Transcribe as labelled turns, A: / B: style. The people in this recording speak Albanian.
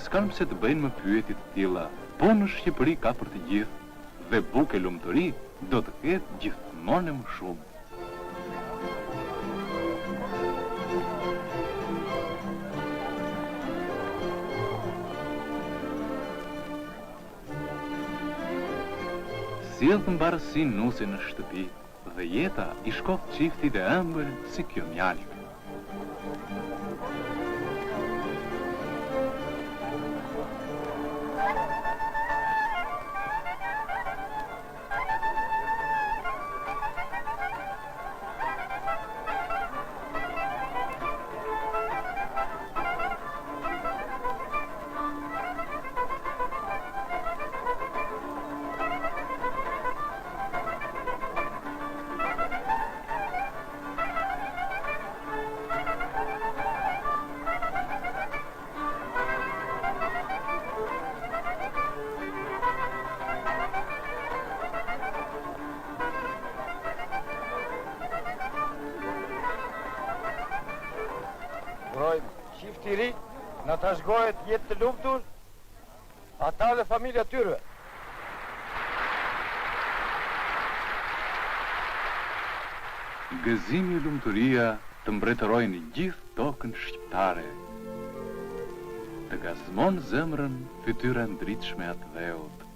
A: s'kanë pse të bëjnë më pyetje të tilla, po në Shqipëri ka për të gjithë, dhe bukë e lumturi do të ketë gjithmonë më shumë. Sjellë mbarësi nusi në shtëpi, dhe jeta i shkof qiftit e ëmbël si kjo mjaltë.
B: Qifti ri në të shgohet jetë të lumtur, ata dhe familja tyre.
A: Gëzimi e lumturia të mbretërojnë gjithë tokën shqiptare. Të gazmon zemrën fytyra ndritshme atë dheut.